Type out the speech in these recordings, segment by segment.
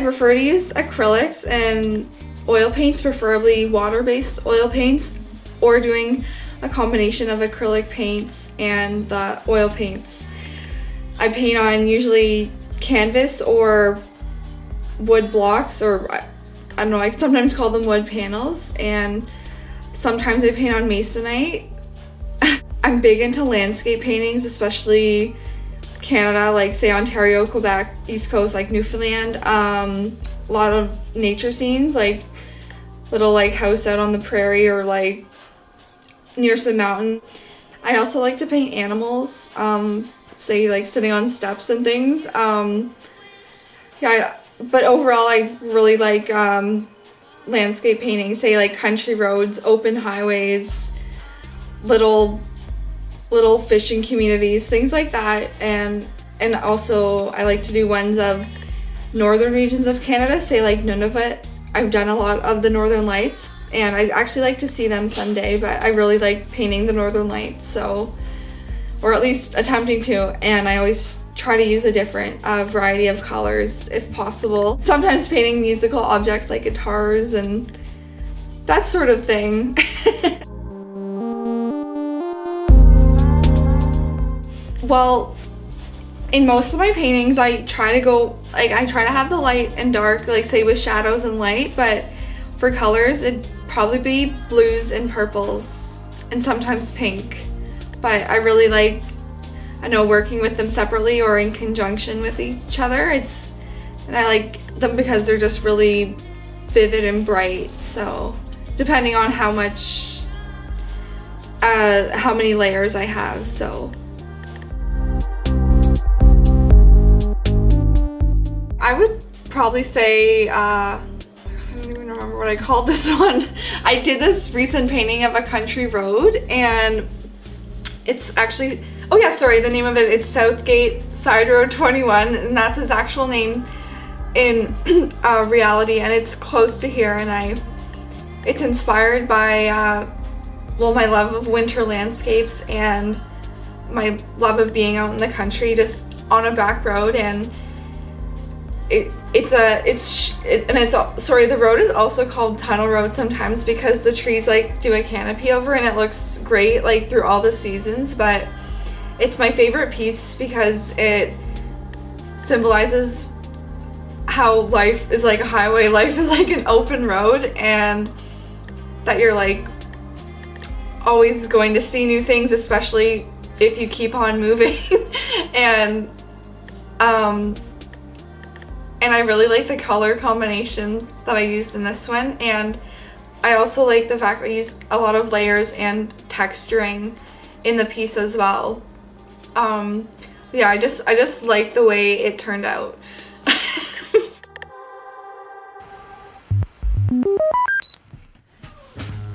prefer to use acrylics and oil paints, preferably water-based oil paints, or doing a combination of acrylic paints and the oil paints. I paint on usually canvas or wood blocks, or I don't know, I sometimes call them wood panels, and sometimes I paint on masonite. I'm big into landscape paintings, especially Canada, like say Ontario, Quebec, East Coast, like Newfoundland. A lot of nature scenes, like little like house out on the prairie or like near some mountain. I also like to paint animals, say like sitting on steps and things. Yeah, but overall I really like landscape painting, say like country roads, open highways, little fishing communities, things like that. And also I like to do ones of northern regions of Canada, say like Nunavut. I've done a lot of the northern lights, and I actually like to see them someday, but I really like painting the northern lights, so, or at least attempting to, and I always try to use a different variety of colors if possible. Sometimes painting musical objects like guitars and that sort of thing. Well, in most of my paintings I try to have the light and dark, like say with shadows and light, but for colors it'd probably be blues and purples and sometimes pink. But I really like, I know, working with them separately or in conjunction with each other. And I like them because they're just really vivid and bright, so depending on how many layers I have, so. I would probably say, I don't even remember what I called this one. I did this recent painting of a country road, and it's actually, oh yeah, sorry, the name of it, it's Southgate Side Road 21, and that's his actual name in reality, and it's close to here, and it's inspired by, well, my love of winter landscapes and my love of being out in the country, just on a back road. And the road is also called Tunnel Road sometimes because the trees like do a canopy over, and it looks great like through all the seasons. But it's my favorite piece because it symbolizes how life is like a highway, life is like an open road, and that you're like always going to see new things, especially if you keep on moving. And I really like the color combination that I used in this one, and I also like the fact I used a lot of layers and texturing in the piece as well. Yeah, I just like the way it turned out.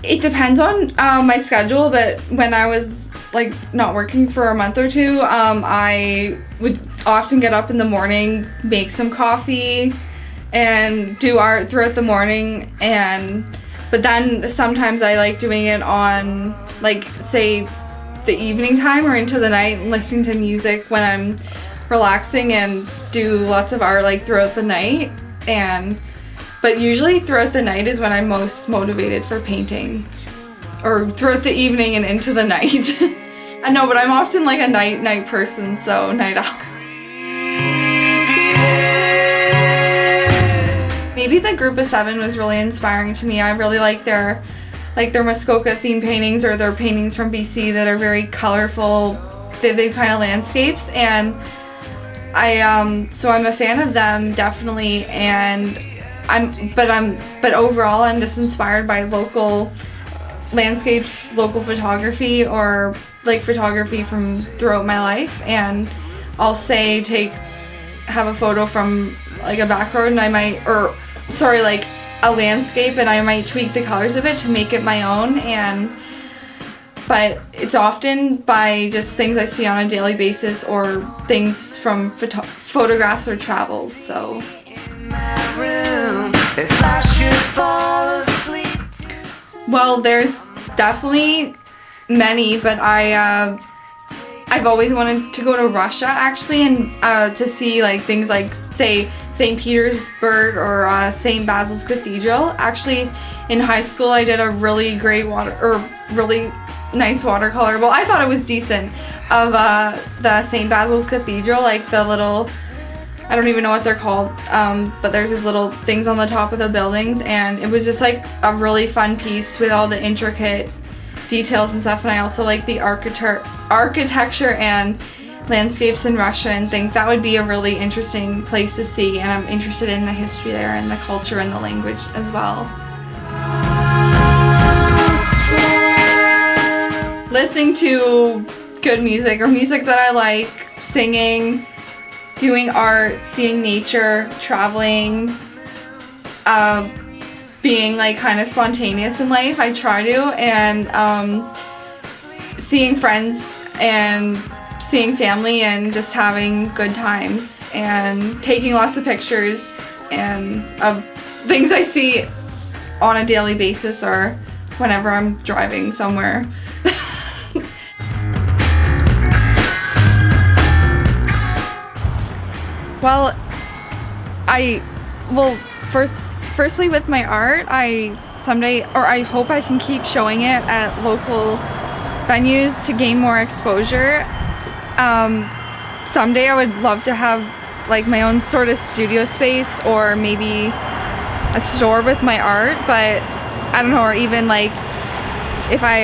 It depends on my schedule, but when I was like not working for a month or two, I would often get up in the morning, make some coffee, and do art throughout the morning. But then sometimes I like doing it on, like, say the evening time or into the night, listening to music when I'm relaxing, and do lots of art like throughout the night. But usually throughout the night is when I'm most motivated for painting, or throughout the evening and into the night. I know, but I'm often like a night person, so night owl. Maybe the group of 7 was really inspiring to me. I really like their Muskoka theme paintings, or their paintings from BC that are very colorful, vivid kind of landscapes, and so I'm a fan of them, definitely. And but overall I'm just inspired by local landscapes, local photography, or like photography from throughout my life. And I'll say have a photo from like a back road, and I might, like a landscape, and I might tweak the colors of it to make it my own. But it's often by just things I see on a daily basis, or things from photographs or travels, so. Well, there's definitely many, but I've always wanted to go to Russia, actually, and to see like things like, say St. Petersburg or St. Basil's Cathedral. Actually, in high school, I did a really really nice watercolor. Well, I thought it was decent, of the St. Basil's Cathedral, like the little, I don't even know what they're called, but there's these little things on the top of the buildings, and it was just like a really fun piece with all the intricate details and stuff. And I also like the architecture and landscapes in Russia, and think that would be a really interesting place to see, and I'm interested in the history there and the culture and the language as well. Listening to good music, or music that I like, singing, doing art, seeing nature, traveling, being like kind of spontaneous in life. I try to, and seeing friends and seeing family and just having good times and taking lots of pictures and of things I see on a daily basis or whenever I'm driving somewhere. Well, firstly with my art, I hope I can keep showing it at local venues to gain more exposure. Someday I would love to have like my own sort of studio space, or maybe a store with my art, but I don't know, or even like if I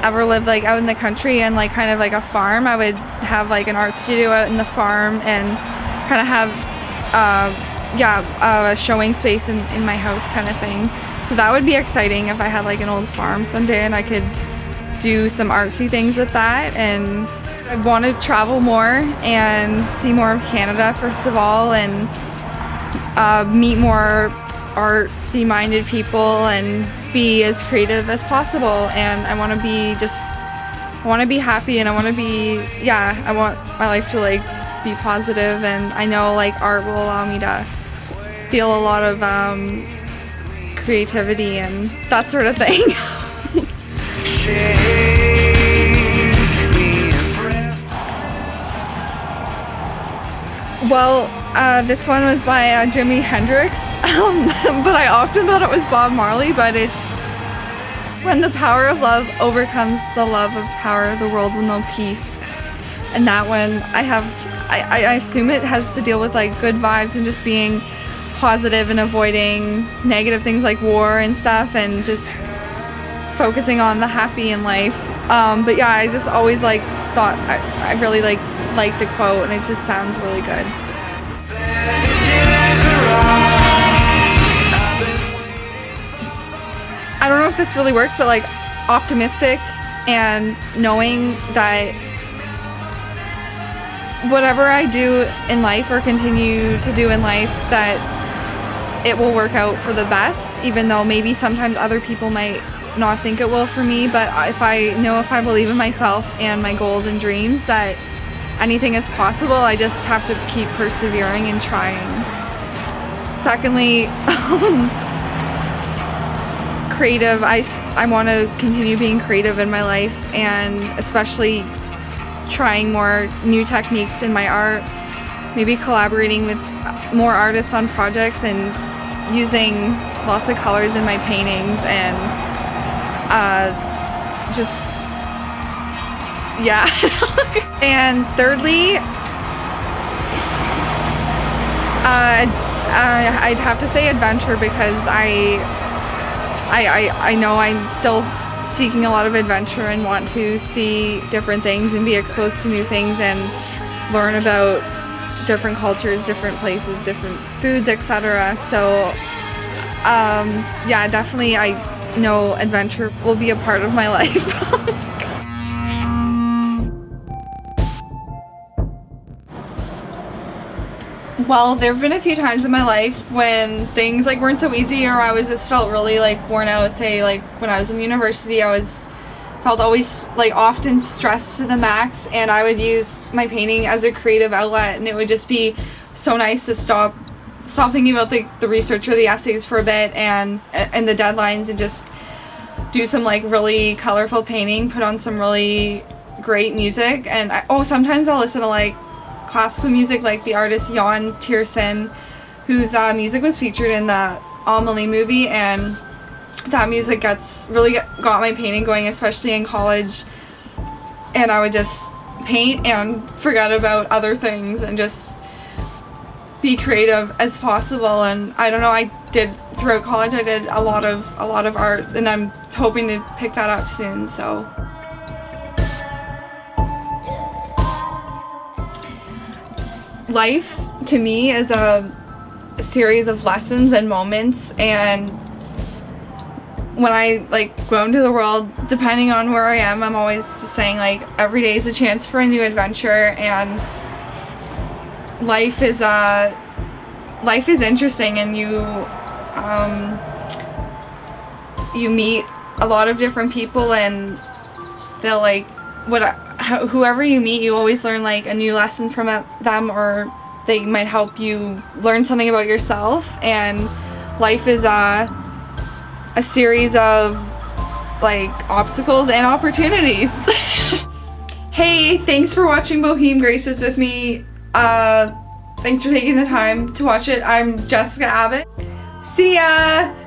ever lived like out in the country and like kind of like a farm, I would have like an art studio out in the farm and kind of have a showing space in my house kind of thing. So that would be exciting if I had like an old farm someday and I could do some artsy things with that. And I want to travel more and see more of Canada first of all, and meet more artsy-minded people and be as creative as possible. And I want to be happy, and I want my life to like be positive, and I know like art will allow me to feel a lot of creativity and that sort of thing. Well, this one was by Jimi Hendrix, but I often thought it was Bob Marley, but it's when the power of love overcomes the love of power, the world will know peace. And that one, I assume it has to deal with like good vibes and just being positive and avoiding negative things like war and stuff, and just focusing on the happy in life. But yeah, I just always like thought I really like the quote, and it just sounds really good. I don't know if this really works, but like optimistic and knowing that whatever I do in life or continue to do in life, that it will work out for the best, even though maybe sometimes other people might not think it will for me. But if I believe in myself and my goals and dreams, that anything is possible. I just have to keep persevering and trying. Secondly, creative. I want to continue being creative in my life, and especially trying more new techniques in my art, maybe collaborating with more artists on projects and using lots of colors in my paintings, and just yeah. And thirdly, I'd have to say adventure, because I know I'm still seeking a lot of adventure and want to see different things and be exposed to new things and learn about different cultures, different places, different foods, etc. So yeah, definitely I know adventure will be a part of my life. Well, there have been a few times in my life when things like weren't so easy, or I was just felt really like worn out. Say like when I was in university, felt always like often stressed to the max, and I would use my painting as a creative outlet, and it would just be so nice to stop thinking about the research or the essays for a bit and the deadlines, and just do some like really colorful painting, put on some really great music. And sometimes I'll listen to like classical music, like the artist Jan Tiersen, whose music was featured in the Amelie movie, and that music really got my painting going, especially in college. And I would just paint and forget about other things and just be creative as possible. And I don't know, throughout college I did a lot of arts, and I'm hoping to pick that up soon. So life to me is a series of lessons and moments, and when I go out into the world, depending on where I am, I'm always just saying every day is a chance for a new adventure, and life is interesting, and you meet a lot of different people, and they'll whoever you meet, you always learn a new lesson from them, or they might help you learn something about yourself. And life is a series of obstacles and opportunities. Hey, thanks for watching Boheme Graces with me. Thanks for taking the time to watch it. I'm Jessica Abbott. See ya!